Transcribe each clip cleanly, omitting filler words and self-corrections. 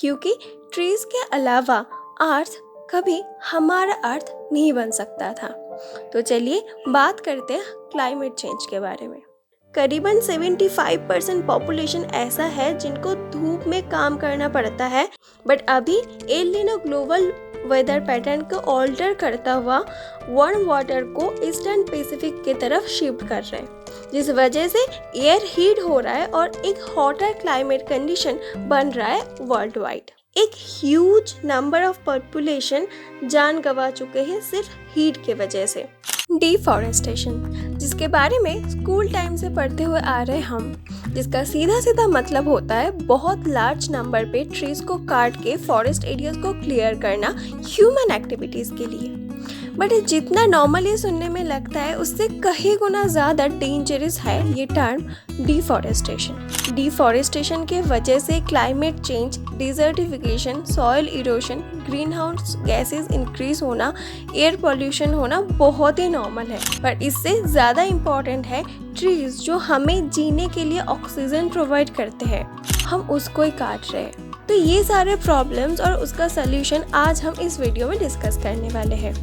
क्योंकि ट्रीज के अलावा अर्थ कभी हमारा अर्थ नहीं बन सकता था। तो चलिए बात करते हैं क्लाइमेट चेंज के बारे में। करीबन 75% पॉपुलेशन ऐसा है जिनको धूप में काम करना पड़ता है, बट अभी El Nino global weather pattern को ऑल्टर करता हुआ वार्म वाटर को ईस्टर्न पैसिफिक की तरफ शिफ्ट कर रहे हैं, जिस वजह से एयर हीट हो रहा है और एक हॉटर क्लाइमेट कंडीशन बन रहा है वर्ल्ड वाइड। एक ह्यूज नंबर ऑफ पॉपुलेशन जान गंवा चुके हैं सिर्फ हीट के वजह से। डिफॉरेस्टेशन, जिसके बारे में स्कूल टाइम से पढ़ते हुए आ रहे हम, जिसका सीधा सीधा मतलब होता है बहुत लार्ज नंबर पे ट्रीज को काट के फॉरेस्ट एरियाज को क्लियर करना ह्यूमन एक्टिविटीज के लिए। बट जितना नॉर्मली सुनने में लगता है उससे कहीं गुना ज़्यादा डेंजरस है ये टर्म डिफॉरेस्टेशन। डिफॉरेस्टेशन के वजह से climate change, desertification, soil erosion, green house gases increase होना, एयर पोल्यूशन होना बहुत ही नॉर्मल है। पर इससे ज़्यादा इम्पॉर्टेंट है ट्रीज जो हमें जीने के लिए ऑक्सीजन प्रोवाइड करते हैं, हम उसको ही काट रहे हैं। तो ये सारे प्रॉब्लम्स और उसका सल्यूशन आज हम इस वीडियो में डिस्कस करने वाले हैं,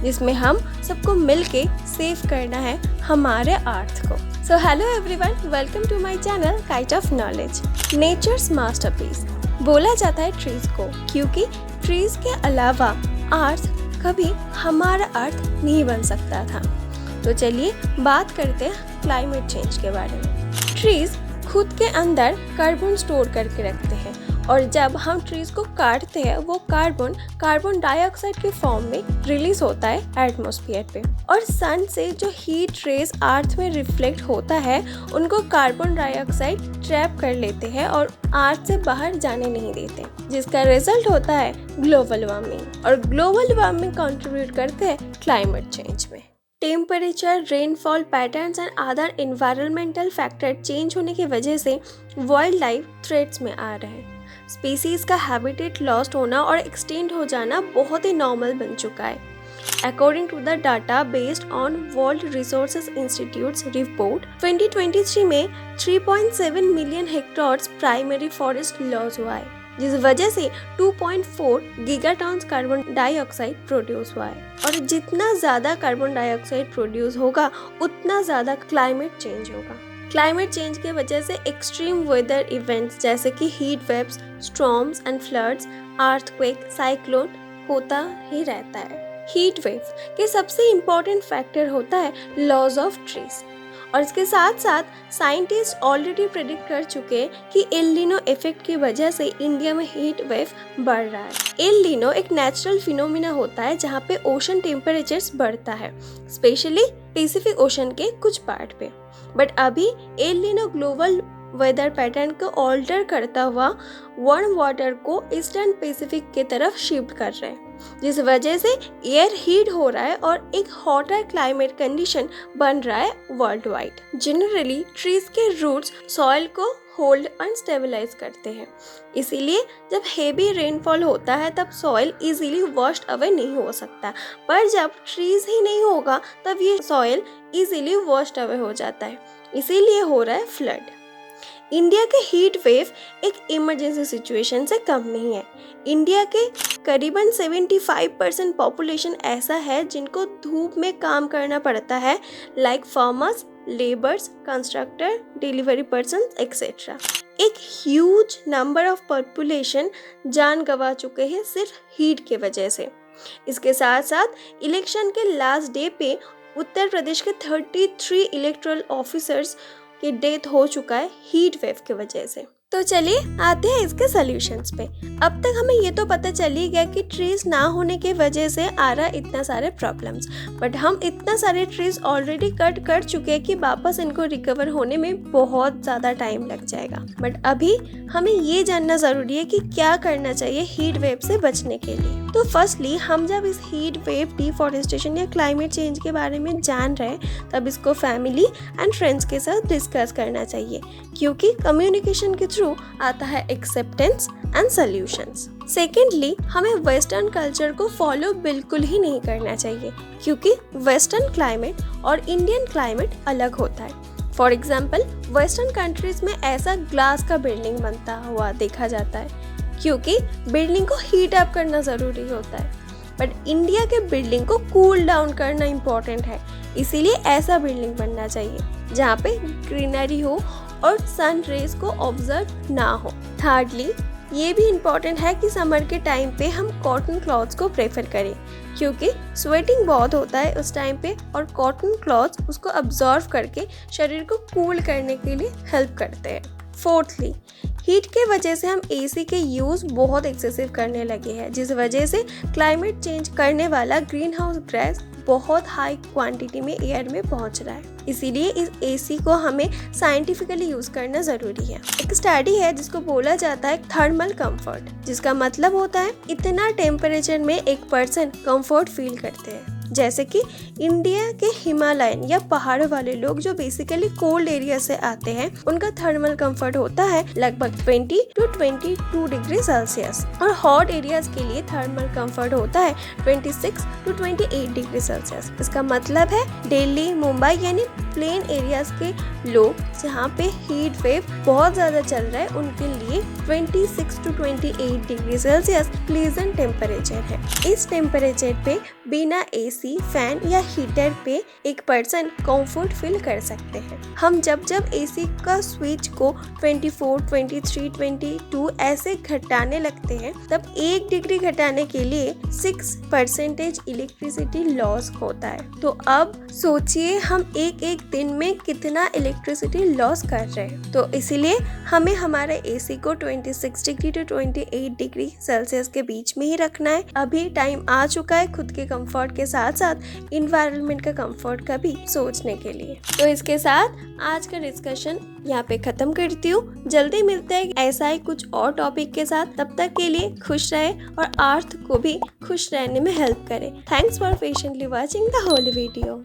जिसमें हम सबको मिलके सेव करना है हमारे अर्थ को। So hello everyone, welcome to my channel kite of knowledge. Nature's masterpiece बोला जाता है ट्रीज को, क्योंकि ट्रीज के अलावा अर्थ कभी हमारा अर्थ नहीं बन सकता था। तो चलिए बात करते हैं क्लाइमेट चेंज के बारे में। ट्रीज खुद के अंदर कार्बन स्टोर करके रखते हैं, और जब हम ट्रीज को काटते हैं वो कार्बन डाइऑक्साइड के फॉर्म में रिलीज होता है एटमॉस्फेयर पे, और सन से जो हीट रेज अर्थ में रिफ्लेक्ट होता है उनको कार्बन डाइऑक्साइड ट्रैप कर लेते हैं और अर्थ से बाहर जाने नहीं देते, जिसका रिजल्ट होता है ग्लोबल वार्मिंग। और ग्लोबल वार्मिंग कंट्रीब्यूट करते हैं क्लाइमेट चेंज में। Temperature, rainfall patterns and other environmental factor change होने की वजह से वाइल्ड लाइफ थ्रेट्स में आ रहे हैं। स्पीसीज का हैबिटेट लॉस्ट होना और एक्सटेंड हो जाना बहुत ही नॉर्मल बन चुका है। According to the data based on World Resources Institute's report, 2023 में 3.7 million hectares primary forest loss हुआ है, जिस वजह से 2.4 गीगाटन्स कार्बन डाइऑक्साइड प्रोड्यूस हुआ है। और जितना ज़्यादा कार्बन डाइऑक्साइड प्रोड्यूस होगा उतना ज़्यादा क्लाइमेट चेंज होगा। क्लाइमेट चेंज की वजह से एक्सट्रीम वेदर इवेंट्स जैसे कि heat waves, storms and floods, earthquake, cyclone होता ही रहता है। हीट वेव के सबसे इम्पोर्टेंट फैक्टर होता है लॉस ऑफ ट्रीज, और इसके साथ साथ साइंटिस्ट ऑलरेडी प्रेडिक्ट कर चुके हैं कि एल नीनो इफेक्ट की वजह से इंडिया में हीट वेव बढ़ रहा है। एल नीनो एक नेचुरल फिनोमिना होता है जहाँ पे ओशन टेम्परेचर्स बढ़ता है, स्पेशली पैसिफिक ओशन के कुछ पार्ट पे। बट अभी El Nino global weather pattern को ऑल्टर करता हुआ वार्म वाटर को ईस्टर्न पैसिफिक की तरफ शिफ्ट कर रहे हैं, जिस वजह से एयर हीट हो रहा है और एक हॉटर क्लाइमेट कंडीशन बन रहा है वर्ल्ड वाइड। जनरली ट्रीज के रूट्स सॉइल को होल्ड एंड स्टेबलाइज करते हैं, इसीलिए जब हेवी रेनफॉल होता है तब सॉइल इजीली वॉश्ड अवे नहीं हो सकता, पर जब ट्रीज ही नहीं होगा तब ये सॉइल इजीली वॉश्ड अवे हो जाता है, इसीलिए हो रहा है फ्लड। इंडिया के हीट वेव एक इमरजेंसी सिचुएशन से कम नहीं है। इंडिया के करीबन 75% पॉपुलेशन ऐसा है जिनको धूप में काम करना पड़ता है, like farmers, labours, constructor, delivery person etcetera. एक ह्यूज नंबर ऑफ पॉपुलेशन जान गंवा चुके हैं सिर्फ हीट के वजह से। इसके साथ साथ इलेक्शन के लास्ट डे पे उत्तर प्रदेश के 33 इलेक्टोरल ऑफिसर्स की डेथ हो चुका है हीट वेव की वजह से। तो चलिए आते हैं इसके सॉल्यूशंस पे। अब तक हमें ये तो पता चल ही गया कि ट्रीज ना होने की वजह से आ रहा इतना सारे प्रॉब्लम्स, बट हम इतना सारे ट्रीज ऑलरेडी कट कर चुके हैं कि वापस इनको रिकवर होने में बहुत ज़्यादा टाइम लग जाएगा। बट अभी हमें ये जानना ज़रूरी है कि क्या करना चाहिए हीट वेव से बचने के लिए। तो फर्स्टली हम जब इस हीट वेव, डिफॉरेस्टेशन या क्लाइमेट चेंज के बारे में जान रहे हैं तब इसको फैमिली एंड फ्रेंड्स के साथ डिस्कस करना चाहिए, क्योंकि कम्युनिकेशन के थ्रू आता है एक्सेप्टेंस एंड सॉल्यूशंस। सेकेंडली हमें वेस्टर्न कल्चर को फॉलो बिल्कुल ही नहीं करना चाहिए, क्योंकि वेस्टर्न क्लाइमेट और इंडियन क्लाइमेट अलग होता है। फॉर एग्जाम्पल वेस्टर्न कंट्रीज में ऐसा ग्लास का बिल्डिंग बनता हुआ देखा जाता है, क्योंकि बिल्डिंग को हीट अप करना ज़रूरी होता है, बट इंडिया के बिल्डिंग को कूल डाउन करना इम्पोर्टेंट है। इसीलिए ऐसा बिल्डिंग बनना चाहिए जहाँ पे ग्रीनरी हो और सन रेज को ऑब्जर्व ना हो। थर्डली, ये भी इम्पॉर्टेंट है कि समर के टाइम पे हम कॉटन क्लॉथ्स को प्रेफर करें, क्योंकि स्वेटिंग बहुत होता है उस टाइम पे और कॉटन क्लॉथ्स उसको अब्जॉर्व करके शरीर को कूल करने के लिए हेल्प करते हैं। फोर्थली, हीट के वजह से हम एसी के यूज़ बहुत एक्सेसिव करने लगे हैं, जिस वजह से क्लाइमेट चेंज करने वाला ग्रीन हाउस गैस बहुत हाई क्वांटिटी में एयर में पहुंच रहा है। इसीलिए इस एसी को हमें साइंटिफिकली यूज़ करना ज़रूरी है। एक स्टडी है जिसको बोला जाता है थर्मल कंफर्ट, जिसका मतलब होता है इतना टेम्परेचर में एक पर्सन कंफर्ट फील करते हैं। जैसे कि इंडिया के हिमालयन या पहाड़ों वाले लोग जो बेसिकली कोल्ड एरिया से आते हैं, उनका थर्मल कंफर्ट होता है लगभग 20 to 22 डिग्री सेल्सियस, और हॉट एरियाज के लिए थर्मल कंफर्ट होता है 26 to 28 डिग्री सेल्सियस। इसका मतलब है दिल्ली, मुंबई यानी प्लेन एरियाज के लोग जहाँ पे हीट वेव बहुत ज़्यादा चल रहा है, उनके लिए 26 to 28 degree Celsius pleasant temperature है। इस टेम्परेचर पे बिना एसी, फैन या हीटर पे एक पर्सन कंफर्ट फील कर सकते हैं। हम जब एसी का स्विच को 24, 23, 22 ऐसे घटाने लगते हैं, तब 1 डिग्री घटाने के लिए 6% इलेक्ट्रिसिटी लॉस होता है। तो अब सोचिए हम एक दिन में कितना इलेक्ट्रिसिटी लॉस कर रहे हैं। तो इसीलिए हमें हमारे एसी को 26 डिग्री to 28 डिग्री सेल्सियस के बीच में ही रखना है। अभी टाइम आ चुका है खुद के कंफर्ट के साथ साथ इन्वायरमेंट का कंफर्ट का भी सोचने के लिए। तो इसके साथ आज का डिस्कशन यहाँ पे खत्म करती हूँ। जल्दी मिलते हैं ऐसा ही कुछ और टॉपिक के साथ। तब तक के लिए खुश रहे और अर्थ को भी खुश रहने में हेल्प करें। Thanks for patiently watching the whole video.